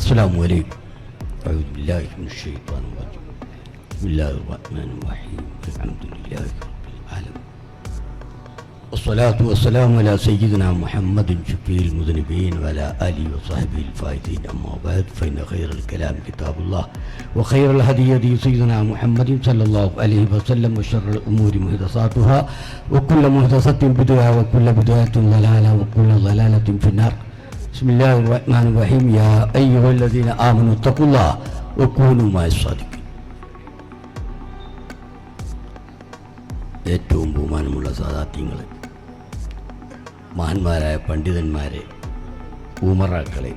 അസ്സലാമു അലൈക്കും. അഊദു ബില്ലാഹി മിനശ് ശൈത്വാനിർ റജീം. ബിസ്മില്ലാഹിർ റഹ്മാനിർ റഹീം. അൽഹംദുലില്ലാഹി റബ്ബിൽ ആലമീൻ. വസ്സലാത്തു വസ്സലാമു അലാ സയ്യിദിനാ മുഹമ്മദിൻ ശഫീഇൽ മുദ്നിബീൻ വഅലാ ആലിഹി വസഹ്ബിഹിൽ ഫായിദീൻ. അമ്മാ ബഅദ് ഫഇന്ന ഖൈറൽ കലാം കിതാബുല്ലാഹ് വഖൈറൽ ഹദി ഹദി സയ്യിദിനാ മുഹമ്മദിൻ സ്വല്ലല്ലാഹു അലൈഹി വസല്ലം വശർറൽ ഉമൂരി മുഹ്ദസാതുഹാ വകുല്ലു മുഹ്ദസത്തിൻ ബിദ്അ വകുല്ലു ബിദ്അത്തിൻ ളലാല വകുല്ലു ളലാലത്തിൻ ഫിന്നാർ. ബിസ്മില്ലാഹിർ റഹ്മാനിർ റഹീം. യാ അയ്യുഹല്ലദീന ആമനൂ തഖുല്ലാഹ വകൂനൂ മഅസ് സാദിഖീൻ. ഏറ്റവും ബഹുമാനമുള്ള സാദാത്യങ്ങളെ, മഹാന്മാരായ പണ്ഡിതന്മാരെ, ഉമറാക്കളെ,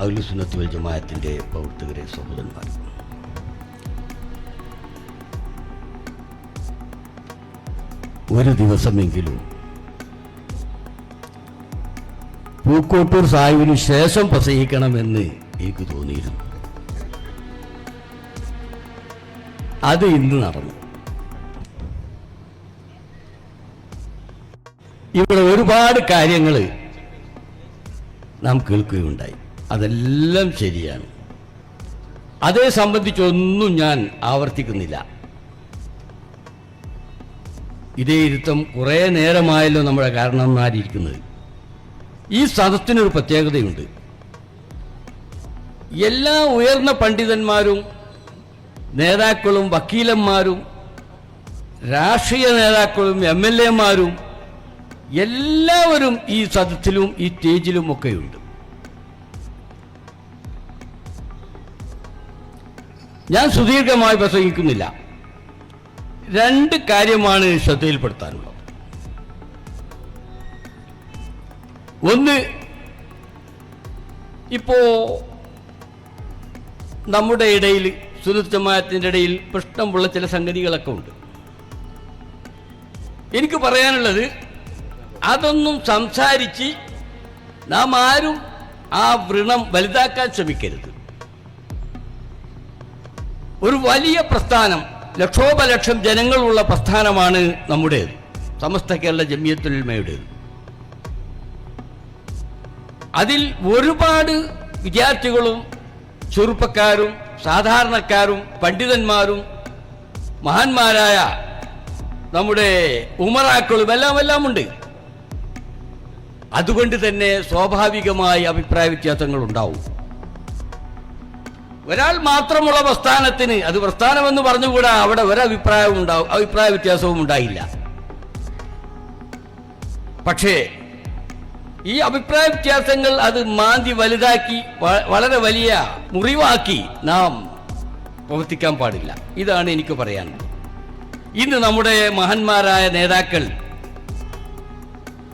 അഹ്ലുസുന്നത്ത് വൽ ജമാഅത്തിൻ്റെ പ്രവർത്തകരെ, സഹോദരന്മാർ, ഒരു ദിവസമെങ്കിലും പൂക്കോട്ടൂർ സാഹിബിന് ശേഷം പ്രസംഗിക്കണമെന്ന് എനിക്ക് തോന്നിയിരുന്നു. അത് ഇന്ന് നടന്നു. ഇവിടെ ഒരുപാട് കാര്യങ്ങൾ നാം കേൾക്കുകയുണ്ടായി. അതെല്ലാം ശരിയാണ്. അതേ സംബന്ധിച്ചൊന്നും ഞാൻ ആവർത്തിക്കുന്നില്ല. ഇതേ ഇരുത്തം കുറേ നേരമായല്ലോ നമ്മുടെ കാരണന്മാരിയിരിക്കുന്നത്. ഈ സദസ്സിനൊരു പ്രത്യേകതയുണ്ട്. എല്ലാ ഉയർന്ന പണ്ഡിതന്മാരും നേതാക്കളും വക്കീലന്മാരും രാഷ്ട്രീയ നേതാക്കളും MLA-മാരും എല്ലാവരും ഈ സദസ്സിലും ഈ സ്റ്റേജിലും ഒക്കെയുണ്ട്. ഞാൻ സുദീർഘമായി പ്രസംഗിക്കുന്നില്ല. രണ്ട് കാര്യമാണ് ശ്രദ്ധയിൽപ്പെടുത്താനുള്ളത്. ഒന്ന്, ഇപ്പോ നമ്മുടെ ഇടയിൽ, സുന്നത്ത് ജമാഅത്തിൻ്റെ ഇടയിൽ പ്രശ്നമുള്ള ചില സംഗതികളൊക്കെ ഉണ്ട്. എനിക്ക് പറയാനുള്ളത്, അതൊന്നും സംസാരിച്ച് നാം ആരും ആ വ്രണം വലുതാക്കാൻ ശ്രമിക്കരുത്. ഒരു വലിയ പ്രസ്ഥാനം, ലക്ഷോപലക്ഷം ജനങ്ങളുള്ള പ്രസ്ഥാനമാണ് നമ്മുടേത്, സമസ്ത കേരള ജമിയത്തുൽ ഉലമയുടേത്. അതിൽ ഒരുപാട് വിദ്യാർത്ഥികളും ചെറുപ്പക്കാരും സാധാരണക്കാരും പണ്ഡിതന്മാരും മഹാന്മാരായ നമ്മുടെ ഉമറാക്കളും എല്ലാം ഉണ്ട്. അതുകൊണ്ട് തന്നെ സ്വാഭാവികമായി അഭിപ്രായ വ്യത്യാസങ്ങൾ ഉണ്ടാവും. ഒരാൾ മാത്രമുള്ള പ്രസ്ഥാനത്തിന് അത് പ്രസ്ഥാനമെന്ന് പറഞ്ഞുകൂടാ, അവിടെ അഭിപ്രായ വ്യത്യാസവും ഉണ്ടായില്ല. പക്ഷേ ഈ അഭിപ്രായ വ്യത്യാസങ്ങൾ അത് മാന്തി വലുതാക്കി വളരെ വലിയ മുറിവാക്കി നാം പ്രവർത്തിക്കാൻ പാടില്ല. ഇതാണ് എനിക്ക് പറയാനുള്ളത്. ഇന്ന് നമ്മുടെ മഹാന്മാരായ നേതാക്കൾ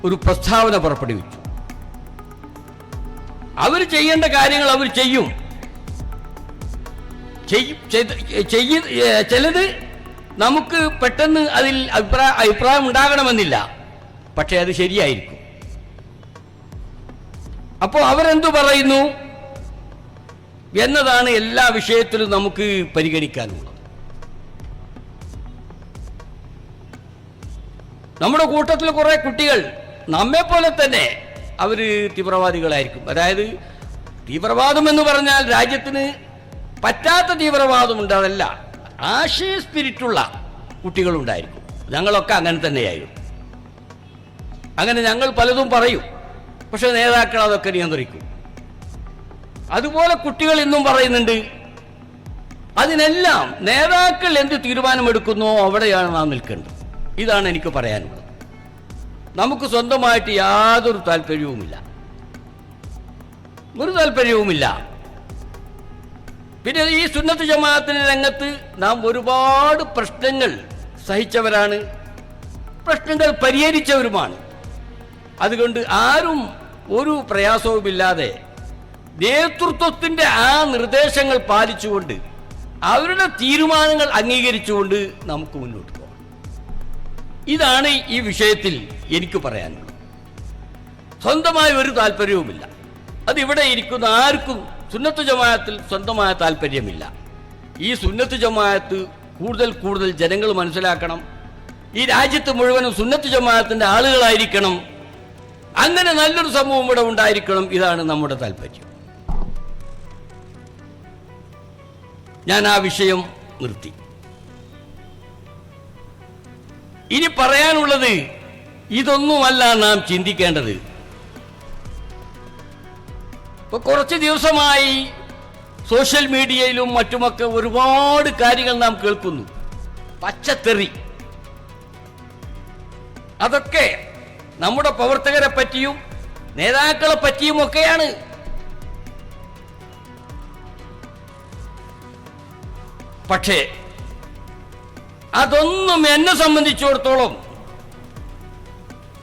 ഒരു പ്രസ്താവന പുറപ്പെടുവിച്ചു. അവർ ചെയ്യേണ്ട കാര്യങ്ങൾ അവർ ചെയ്യും. ചിലത് നമുക്ക് പെട്ടെന്ന് അതിൽ അഭിപ്രായം ഉണ്ടാകണമെന്നില്ല, പക്ഷെ അത് ശരിയായിരിക്കും. അപ്പോൾ അവരെന്തു പറയുന്നു എന്നതാണ് എല്ലാ വിഷയത്തിലും നമുക്ക് പരിഗണിക്കാനുള്ളത്. നമ്മുടെ കൂട്ടത്തിൽ കുറെ കുട്ടികൾ നമ്മെപ്പോലെ തന്നെ അവർ തീവ്രവാദികളായിരിക്കും. അതായത് തീവ്രവാദം എന്ന് പറഞ്ഞാൽ രാജ്യത്തിന് പറ്റാത്ത തീവ്രവാദമുണ്ട്, അതല്ല, ആശയ സ്പിരിറ്റുള്ള കുട്ടികളുണ്ടായിരിക്കും. ഞങ്ങളൊക്കെ അങ്ങനെ തന്നെയായിരുന്നു. അങ്ങനെ ഞങ്ങൾ പലതും പറയും, പക്ഷെ നേതാക്കൾ അതൊക്കെ നിയന്ത്രിക്കും. അതുപോലെ കുട്ടികൾ ഇന്നും പറയുന്നുണ്ട്. അതിനെല്ലാം നേതാക്കൾ എന്ത് തീരുമാനമെടുക്കുന്നോ അവിടെയാണ് നാം നിൽക്കേണ്ടത്. ഇതാണ് എനിക്ക് പറയാനുള്ളത്. നമുക്ക് സ്വന്തമായിട്ട് യാതൊരു താല്പര്യവുമില്ല, ഒരു താല്പര്യവുമില്ല. പിന്നെ ഈ സുന്നത്ത് ജമാഅത്തിന്റെ രംഗത്ത് നാം ഒരുപാട് പ്രശ്നങ്ങൾ സഹിച്ചവരാണ്, പ്രശ്നങ്ങൾ പരിഹരിച്ചവരുമാണ്. അതുകൊണ്ട് ആരും ഒരു പ്രയാസവുമില്ലാതെ നേതൃത്വത്തിൻ്റെ ആ നിർദ്ദേശങ്ങൾ പാലിച്ചുകൊണ്ട് അവരുടെ തീരുമാനങ്ങൾ അംഗീകരിച്ചുകൊണ്ട് നമുക്ക് മുന്നോട്ട് പോകാം. ഇതാണ് ഈ വിഷയത്തിൽ എനിക്ക് പറയാനുള്ളത്. സ്വന്തമായ ഒരു താല്പര്യവുമില്ല. അതിവിടെ ഇരിക്കുന്ന ആർക്കും സുന്നത്ത് ജമാഅത്തിൽ സ്വന്തമായ താല്പര്യമില്ല. ഈ സുന്നത്ത് ജമാഅത്ത് കൂടുതൽ ജനങ്ങൾ മനസ്സിലാക്കണം. ഈ രാജ്യത്ത് മുഴുവനും സുന്നത്ത് ജമാഅത്തിന്റെ ആളുകളായിരിക്കണം. അങ്ങനെ നല്ലൊരു സമൂഹം ഇവിടെ ഉണ്ടായിരിക്കണം. ഇതാണ് നമ്മുടെ താല്പര്യം. ഞാൻ ആ വിഷയം നിർത്തി. ഇനി പറയാനുള്ളത് ഇതൊന്നുമല്ല നാം ചിന്തിക്കേണ്ടത്. ഇപ്പൊ കുറച്ച് ദിവസമായി സോഷ്യൽ മീഡിയയിലും മറ്റുമൊക്കെ ഒരുപാട് കാര്യങ്ങൾ നാം കേൾക്കുന്നു. പച്ചത്തെറി, അതൊക്കെ നമ്മുടെ പ്രവർത്തകരെ പറ്റിയും നേതാക്കളെ പറ്റിയും ഒക്കെയാണ്. പക്ഷേ അതൊന്നും എന്നെ സംബന്ധിച്ചിടത്തോളം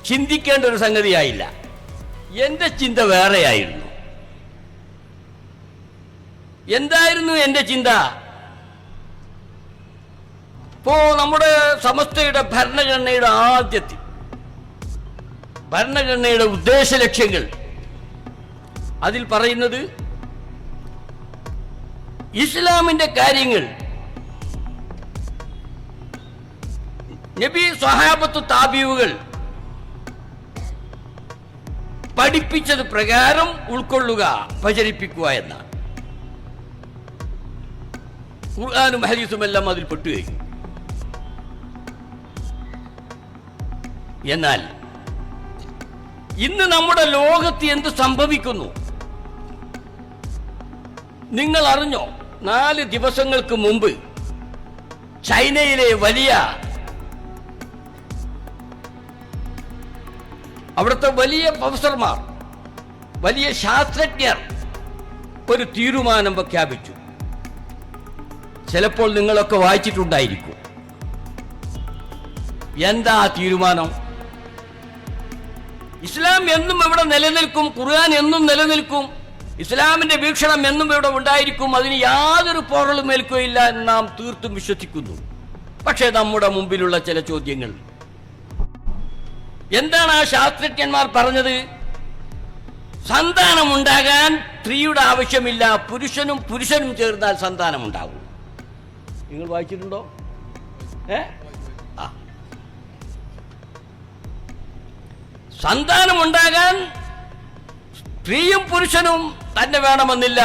ചിന്തിക്കേണ്ട ഒരു സംഗതിയായില്ല. എൻ്റെ ചിന്ത വേറെയായിരുന്നു. എന്തായിരുന്നു എൻ്റെ ചിന്ത? ഇപ്പോ നമ്മുടെ സമസ്തയുടെ ഭരണഘടനയുടെ ഉദ്ദേശ ലക്ഷ്യങ്ങൾ അതിൽ പറയുന്നത് ഇസ്ലാമിന്റെ കാര്യങ്ങൾ നബി സ്വഹാബത്ത് താബിയുകൾ പഠിപ്പിച്ചത് പ്രകാരം ഉൾക്കൊള്ളുക, പ്രചരിപ്പിക്കുക എന്നാണ്. ഖുർആനും ഹദീസും എല്ലാം അതിൽ പെട്ടുകഴിഞ്ഞു. എന്നാൽ ഇന്ന് നമ്മുടെ ലോകത്ത് എന്ത് സംഭവിക്കുന്നു നിങ്ങൾ അറിഞ്ഞോ? 4 ദിവസങ്ങൾക്ക് മുമ്പ് ചൈനയിലെ അവിടുത്തെ വലിയ പ്രൊഫസർമാർ, വലിയ ശാസ്ത്രജ്ഞർ ഒരു തീരുമാനം പ്രഖ്യാപിച്ചു. ചിലപ്പോൾ നിങ്ങളൊക്കെ വായിച്ചിട്ടുണ്ടായിരിക്കും. എന്താ തീരുമാനം? ഇസ്ലാം എന്നും ഇവിടെ നിലനിൽക്കും, ഖുർആൻ എന്നും നിലനിൽക്കും, ഇസ്ലാമിന്റെ വീക്ഷണം എന്നും ഇവിടെ ഉണ്ടായിരിക്കും, അതിന് യാതൊരു പോറലും ഏൽക്കുകയില്ല എന്ന് നാം തീർത്തും വിശ്വസിക്കുന്നു. പക്ഷേ നമ്മുടെ മുമ്പിലുള്ള ചില ചോദ്യങ്ങൾ എന്താണ്? ആ ശാസ്ത്രജ്ഞന്മാർ പറഞ്ഞത് സന്താനമുണ്ടാകാൻ സ്ത്രീയുടെ ആവശ്യമില്ല, പുരുഷനും ചേർന്നാൽ സന്താനമുണ്ടാകും. നിങ്ങൾ വായിച്ചിട്ടുണ്ടോ? സന്താനമുണ്ടാകാൻ സ്ത്രീയും പുരുഷനും തന്നെ വേണമെന്നില്ല,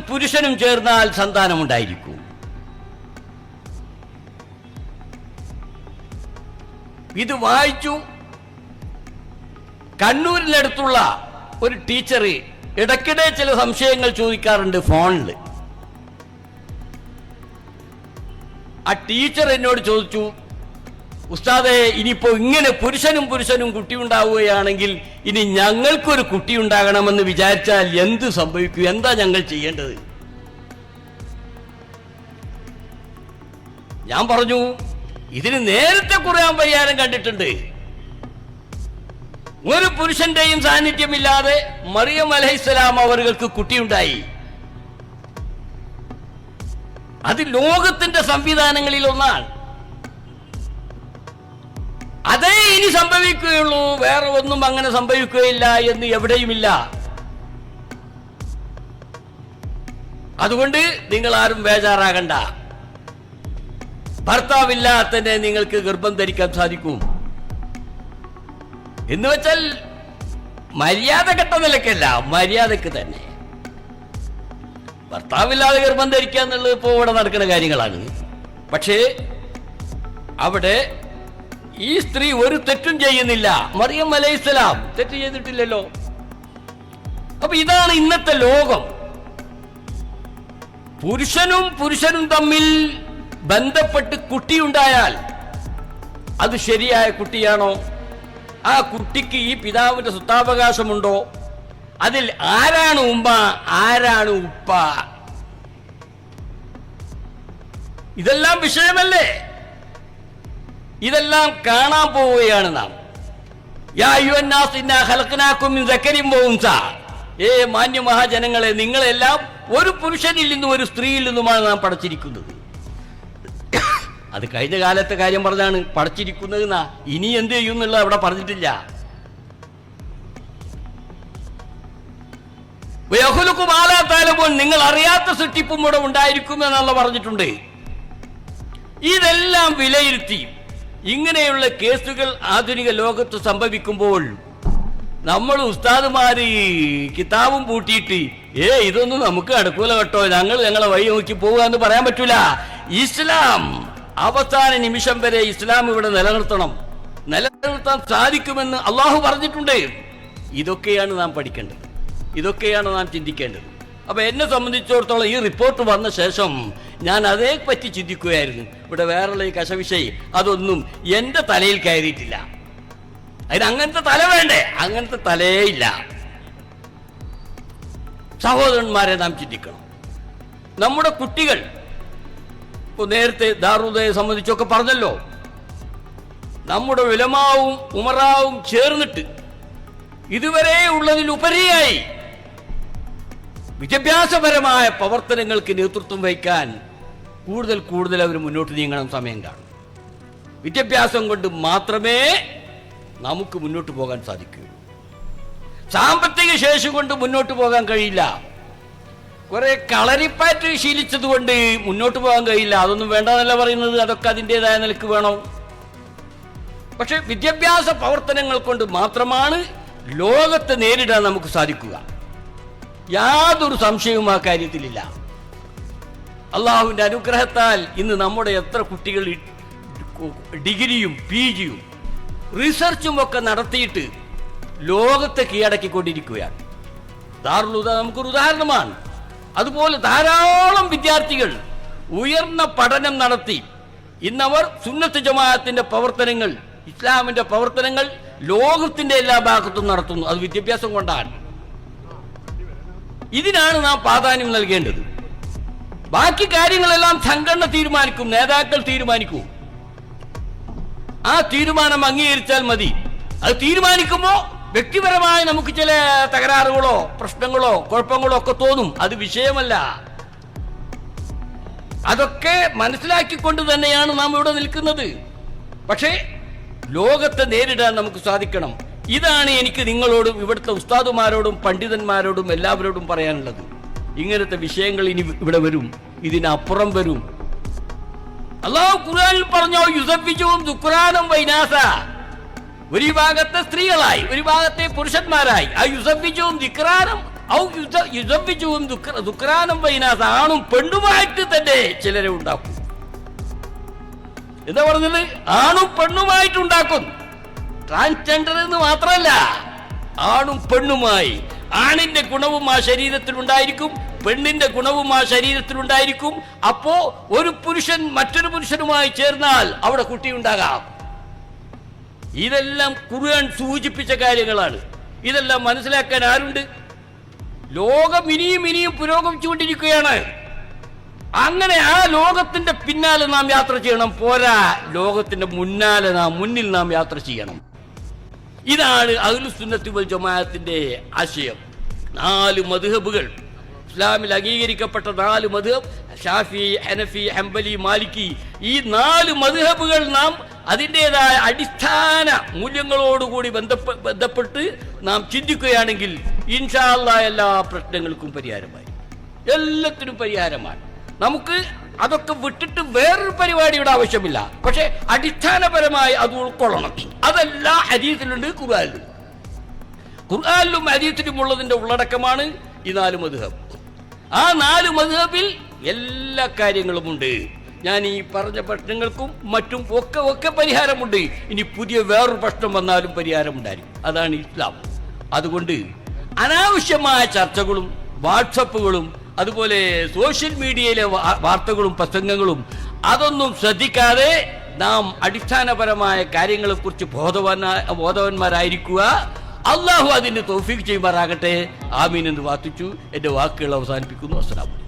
പുരുഷനും ചേർന്നാൽ സന്താനമുണ്ടായിരിക്കും. ഇത് വായിച്ചു. കണ്ണൂരിനടുത്തുള്ള ഒരു ടീച്ചർ ഇടയ്ക്കിടെ ചില സംശയങ്ങൾ ചോദിക്കാറുണ്ട് ഫോണിൽ. ആ ടീച്ചർ എന്നോട് ചോദിച്ചു, ഉസ്താദേ, ഇനിയിപ്പോ ഇങ്ങനെ പുരുഷനും കുട്ടി ഉണ്ടാവുകയാണെങ്കിൽ ഇനി ഞങ്ങൾക്കൊരു കുട്ടി ഉണ്ടാകണമെന്ന് വിചാരിച്ചാൽ എന്ത് സംഭവിക്കും? എന്താ ഞങ്ങൾ ചെയ്യേണ്ടത്? ഞാൻ പറഞ്ഞു, ഇതിന് നേരത്തെ ഖുർആൻ പരിഹാരം കണ്ടിട്ടുണ്ട്. ഒരു പുരുഷന്റെയും സാന്നിധ്യമില്ലാതെ മറിയം അലൈഹിസ്സലാം അവർക്ക് കുട്ടിയുണ്ടായി. അത് ലോകത്തിന്റെ സംവിധാനങ്ങളിൽ ഒന്നാണ്. അതേ ഇനി സംഭവിക്കുകയുള്ളൂ, വേറെ ഒന്നും അങ്ങനെ സംഭവിക്കുകയില്ല എന്ന് എവിടെയുമില്ല. അതുകൊണ്ട് നിങ്ങൾ ആരും ബേജാറാകണ്ട. ഭർത്താവില്ലാത്തന്നെ നിങ്ങൾക്ക് ഗർഭം ധരിക്കാൻ സാധിക്കും എന്ന് വെച്ചാൽ മര്യാദ കെട്ട നിലക്കല്ല, മര്യാദക്ക് തന്നെ. ഭർത്താവില്ലാതെ ഗർഭം ധരിക്കുക എന്നുള്ളത് ഇപ്പോൾ ഇവിടെ നടക്കുന്ന കാര്യങ്ങളാണ്. പക്ഷേ അവിടെ ഈ സ്ത്രീ ഒരു തെറ്റും ചെയ്യുന്നില്ല. മറിയം അലൈഹിസ്സലാം തെറ്റ് ചെയ്തിട്ടില്ലല്ലോ. അപ്പൊ ഇതാണ് ഇന്നത്തെ ലോകം. പുരുഷനും തമ്മിൽ ബന്ധപ്പെട്ട് കുട്ടിയുണ്ടായാൽ അത് ശരിയായ കുട്ടിയാണോ? ആ കുട്ടിക്ക് ഈ പിതാവിന്റെ സ്വത്താവകാശമുണ്ടോ? അതിൽ ആരാണ് ഉമ്മ, ആരാണ് ഉപ്പ? ഇതെല്ലാം വിഷയമല്ലേ? ഇതെല്ലാം കാണാൻ പോവുകയാണ് നാം. യാ അയ്യുഹന്നാസ് ഇന്നാ ഖലഖനാകും മിൻ ദക്കരിൻ വ ഉൻസ. മാന്യ മഹാജനങ്ങളെ, നിങ്ങളെല്ലാം ഒരു പുരുഷനിൽ നിന്നും ഒരു സ്ത്രീയിൽ നിന്നുമാണ് നാം പടച്ചിരിക്കുന്നത്. അത് കഴിഞ്ഞ കാലത്തെ കാര്യം പറഞ്ഞാണ് പടച്ചിരിക്കുന്നത്. ഇനി എന്ത് ചെയ്യും എന്നുള്ളത് അവിടെ പറഞ്ഞിട്ടില്ല. നിങ്ങൾ അറിയാത്ത സൃഷ്ടിപ്പും ഇവിടെ ഉണ്ടായിരിക്കും എന്നുള്ള പറഞ്ഞിട്ടുണ്ട്. ഇതെല്ലാം വിലയിരുത്തി ഇങ്ങനെയുള്ള കേസുകൾ ആധുനിക ലോകത്ത് സംഭവിക്കുമ്പോൾ നമ്മൾ ഉസ്താദുമാര് കിതാബും പൂട്ടിയിട്ട് ഇതൊന്നും നമുക്ക് നടക്കൂല കേട്ടോ, ഞങ്ങളെ വഴി നോക്കി പോവുക എന്ന് പറയാൻ പറ്റൂല. ഇസ്ലാം അവസാന നിമിഷം വരെ ഇസ്ലാം ഇവിടെ നിലനിർത്താൻ സാധിക്കുമെന്ന് അള്ളാഹു പറഞ്ഞിട്ടുണ്ട്. ഇതൊക്കെയാണ് നാം പഠിക്കേണ്ടത്, ഇതൊക്കെയാണ് നാം ചിന്തിക്കേണ്ടത്. അപ്പൊ എന്നെ സംബന്ധിച്ചിടത്തോളം ഈ റിപ്പോർട്ട് വന്ന ശേഷം ഞാൻ അതേപ്പറ്റി ചിന്തിക്കുകയായിരുന്നു. ഇവിടെ വേറെയുള്ള ഈ കശവിഷയം അതൊന്നും എന്റെ തലയിൽ കയറിയിട്ടില്ല. അതിന് അങ്ങനത്തെ തല വേണ്ടേ? അങ്ങനത്തെ തലയേ ഇല്ല. സഹോദരന്മാരെ, നാം ചിന്തിക്കണം. നമ്മുടെ കുട്ടികൾ ഇപ്പോൾ നേരത്തെ ദാറുദയെ സംബന്ധിച്ചൊക്കെ പറഞ്ഞല്ലോ, നമ്മുടെ ഉലമാവും ഉമറാവും ചേർന്നിട്ട് ഇതുവരെ ഉള്ളതിലുപരിയായി വിദ്യാഭ്യാസപരമായ പ്രവർത്തനങ്ങൾക്ക് നേതൃത്വം വഹിക്കാൻ കൂടുതൽ അവർ മുന്നോട്ട് നീങ്ങണം. സമയം കാണും. വിദ്യാഭ്യാസം കൊണ്ട് മാത്രമേ നമുക്ക് മുന്നോട്ട് പോകാൻ സാധിക്കൂ. സാമ്പത്തിക ശേഷി കൊണ്ട് മുന്നോട്ട് പോകാൻ കഴിയില്ല. കുറെ കളരിപ്പാറ്റ് ശീലിച്ചത് കൊണ്ട് മുന്നോട്ട് പോകാൻ കഴിയില്ല. അതൊന്നും വേണ്ടെന്നല്ല പറയുന്നത്, അതൊക്കെ അതിൻ്റെതായ നിലക്ക് വേണം. പക്ഷെ വിദ്യാഭ്യാസ പ്രവർത്തനങ്ങൾ കൊണ്ട് മാത്രമാണ് ലോകത്തെ നേരിടാൻ നമുക്ക് സാധിക്കുക. യാതൊരു സംശയവും ആ കാര്യത്തിലില്ല. അള്ളാഹുവിന്റെ അനുഗ്രഹത്താൽ ഇന്ന് നമ്മുടെ എത്ര കുട്ടികൾ ഡിഗ്രിയും PGയും റിസർച്ചും ഒക്കെ നടത്തിയിട്ട് ലോകത്തെ കീഴടക്കിക്കൊണ്ടിരിക്കുകയാണ്. ദാറുൽ ഹുദ നമുക്കൊരു ഉദാഹരണമാണ്. അതുപോലെ ധാരാളം വിദ്യാർത്ഥികൾ ഉയർന്ന പഠനം നടത്തി ഇന്നവർ സുന്നത്ത് ജമാഅത്തിന്റെ പ്രവർത്തനങ്ങൾ, ഇസ്ലാമിന്റെ പ്രവർത്തനങ്ങൾ ലോകത്തിന്റെ എല്ലാ ഭാഗത്തും നടത്തുന്നു. അത് വിദ്യാഭ്യാസം കൊണ്ടാണ്. ഇതിനാണ് നാം പ്രാധാന്യം നൽകേണ്ടത്. ബാക്കി കാര്യങ്ങളെല്ലാം സംഘടന തീരുമാനിക്കും, നേതാക്കൾ തീരുമാനിക്കും. ആ തീരുമാനം അംഗീകരിച്ചാൽ മതി. അത് തീരുമാനിക്കുമ്പോൾ വ്യക്തിപരമായി നമുക്ക് ചില തകരാറുകളോ പ്രശ്നങ്ങളോ കുഴപ്പങ്ങളോ ഒക്കെ തോന്നും. അത് വിഷയമല്ല. അതൊക്കെ മനസ്സിലാക്കിക്കൊണ്ട് തന്നെയാണ് നാം ഇവിടെ നിൽക്കുന്നത്. പക്ഷേ ലോകത്തെ നേരിടാൻ നമുക്ക് സാധിക്കണം. ഇതാണ് എനിക്ക് നിങ്ങളോടും ഇവിടുത്തെ ഉസ്താദുമാരോടും പണ്ഡിതന്മാരോടും എല്ലാവരോടും പറയാനുള്ളത്. ഇങ്ങനത്തെ വിഷയങ്ങൾ ഇനി ഇവിടെ വരും, ഇതിനപ്പുറം വരും. അല്ലാഹു ഖുർആനിൽ പറഞ്ഞോ, യുസബ്ബിജുഹും ദുക്റാനം വൈനാസ. ഒരു ഭാഗത്തെ സ്ത്രീകളായി, ഒരു ഭാഗത്തെ പുരുഷന്മാരായി. ആ യുസബ്ബിജുഹും ദിക്റാനം ഔ യുസബ്ബിജുഹും ദുക്റാനം വൈനാസ. ആണും പെണ്ണുമായിട്ട് തന്നെ ചിലരെ ഉണ്ടാക്കും. എന്താ പറഞ്ഞത്? ആണും പെണ്ണുമായിട്ടുണ്ടാക്കും. ട്രാൻസ്ജെൻഡർ എന്ന് മാത്രമല്ല, ആണും പെണ്ണുമായി. ആണിന്റെ ഗുണവും ആ ശരീരത്തിലുണ്ടായിരിക്കും, പെണ്ണിന്റെ ഗുണവും ആ ശരീരത്തിലുണ്ടായിരിക്കും. അപ്പോ ഒരു പുരുഷൻ മറ്റൊരു പുരുഷനുമായി ചേർന്നാൽ അവിടെ കുട്ടിയുണ്ടാകാം. ഇതെല്ലാം ഖുർആൻ സൂചിപ്പിച്ച കാര്യങ്ങളാണ്. ഇതെല്ലാം മനസ്സിലാക്കാൻ ആരുണ്ട്? ലോകം ഇനിയും പുരോഗമിച്ചുകൊണ്ടിരിക്കുകയാണ്. അങ്ങനെ ആ ലോകത്തിന്റെ പിന്നാലെ നാം യാത്ര ചെയ്യണം. പോരാ, ലോകത്തിന്റെ മുന്നിൽ നാം യാത്ര ചെയ്യണം. ഇതാണ് അഹ്ലുസുന്നത്തി വൽ ജമാഅത്തിന്റെ ആശയം. 4 മദ്ഹബുകൾ, ഇസ്ലാമിൽ അംഗീകരിക്കപ്പെട്ട 4 മദ്ഹബ്, ഷാഫി, ഹനഫി, ഹംബലി, മാലിക്കി. ഈ 4 മദ്ഹബുകൾ നാം അതിൻ്റെതായ അടിസ്ഥാന മൂല്യങ്ങളോടുകൂടി ബന്ധപ്പെട്ട് നാം ചിന്തിക്കുകയാണെങ്കിൽ ഇൻഷാ അല്ലാഹ് എല്ലാ പ്രശ്നങ്ങൾക്കും പരിഹാരമായി, എല്ലാത്തിനും പരിഹാരമാണ്. നമുക്ക് അതൊക്കെ വിട്ടിട്ട് വേറൊരു പരിപാടിയുടെ ആവശ്യമില്ല. പക്ഷെ അടിസ്ഥാനപരമായി അത് ഉൾക്കൊള്ളണം. അതെല്ലാം ഹദീസിലുണ്ട്, ഖുർആനിലും ഹദീസിലും ഉള്ളതിന്റെ ഉള്ളടക്കമാണ് ഈ 4 മദ്ഹബ്. ആ 4 മദ്ഹബിൽ എല്ലാ കാര്യങ്ങളുമുണ്ട്. ഞാൻ ഈ പറഞ്ഞ പ്രശ്നങ്ങൾക്കും മറ്റും ഒക്കെ പരിഹാരമുണ്ട്. ഇനി പുതിയ വേറൊരു പ്രശ്നം വന്നാലും പരിഹാരമുണ്ടായിരിക്കും. അതാണ് ഇസ്ലാം. അതുകൊണ്ട് അനാവശ്യമായ ചർച്ചകളും വാട്സപ്പുകളും അതുപോലെ സോഷ്യൽ മീഡിയയിലെ വാർത്തകളും പ്രസംഗങ്ങളും അതൊന്നും ശ്രദ്ധിക്കാതെ നാം അടിസ്ഥാനപരമായ കാര്യങ്ങളെക്കുറിച്ച് ബോധവാന്മാരായിരിക്കുക. അള്ളാഹു അതിന് തൗഫീഖ് ചെയ്യുമാറാകട്ടെ. ആമീൻ എന്ന് പ്രാർത്ഥിച്ചു എൻ്റെ വാക്കുകൾ അവസാനിപ്പിക്കുന്നു. അസ്സലാമു അലൈക്കും.